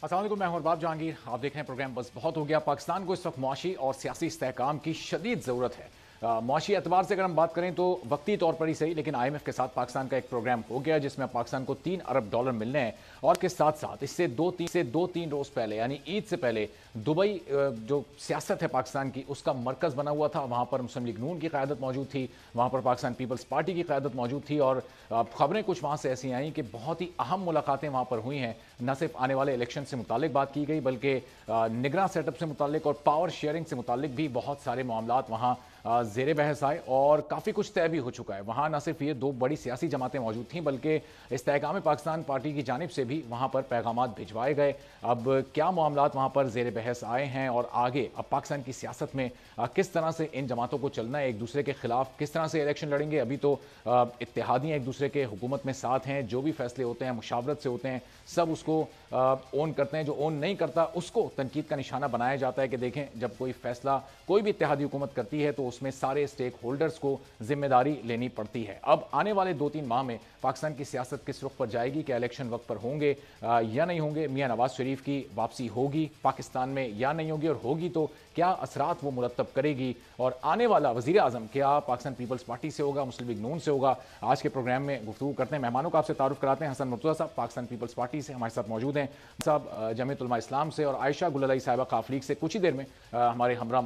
अस्सलाम वालेकुम, मैं हूं अरबाब जहांगीर। आप देख रहे हैं प्रोग्राम बस बहुत हो गया। पाकिस्तान को इस वक्त मुआशी और सियासी इस्तेहकाम की शदीद ज़रूरत है। मुआशी एतबार से अगर हम बात करें तो वक्ती तौर पर ही सही, लेकिन IMF के साथ पाकिस्तान का एक प्रोग्राम हो गया जिसमें पाकिस्तान को $3 अरब मिलने हैं। और के साथ साथ इससे दो तीन रोज़ पहले यानी ईद से पहले दुबई जो सियासत है पाकिस्तान की उसका मरकज़ बना हुआ था। वहाँ पर मुस्लिम लीग नून की क़यादत मौजूद थी, वहाँ पर पाकिस्तान पीपल्स पार्टी की क़यादत मौजूद थी। और ख़बरें कुछ वहाँ से ऐसी आई कि बहुत ही अहम मुलाकातें वहाँ पर हुई हैं। न सिर्फ आने वाले इलेक्शन से मुतालिक बात की गई, बल्कि निगरान सेटअप से मुतालिक और पावर शेयरिंग से मुतालिक भी बहुत सारे मामलात वहाँ ज़ेर बहस आए और काफ़ी कुछ तय भी हो चुका है। वहाँ न सिर्फ ये दो बड़ी सियासी जमातें मौजूद थीं, बल्कि इस्तेहकाम पाकिस्तान पार्टी की जानिब से भी वहाँ पर पैगामात भिजवाए गए। अब क्या मामलात वहाँ पर ज़ेर बहस आए हैं और आगे अब पाकिस्तान की सियासत में किस तरह से इन जमातों को चलना है, एक दूसरे के खिलाफ किस तरह से इलेक्शन लड़ेंगे। अभी तो इत्तेहादियाँ एक दूसरे के हुकूमत में साथ हैं, जो भी फैसले होते हैं मुशावरत से होते हैं, सब उसको ओन करते हैं। जो ओन नहीं करता उसको तनकीद का निशाना बनाया जाता है कि देखें जब कोई फैसला कोई भी इत्तेहादी हुकूमत करती है तो उसमें सारे स्टेक होल्डर्स को जिम्मेदारी लेनी पड़ती है। अब आने वाले 2-3 माह में पाकिस्तान की सियासत किस रुख पर जाएगी, क्या इलेक्शन वक्त पर होंगे या नहीं होंगे, मियां नवाज शरीफ की वापसी होगी पाकिस्तान में या नहीं होगी, और होगी तो क्या असरात वो मुरतब करेगी, और आने वाला वज़ीर आज़म क्या पाकिस्तान पीपल्स पार्टी से होगा, मुस्लिम लीग नून से होगा। आज के प्रोग्राम में गुफ्तगू करते हैं। मेहमानों का आपसे तारुफ कराते हैं। हसन मुर्तज़ा साहब पाकिस्तान पीपल्स पार्टी से हमारे साथ मौजूद हैं, साहब जमीयत उलमा इस्लाम से, और आयशा गुल अलाई साहिबा काफ लीग से कुछ ही देर में हमारे हमरा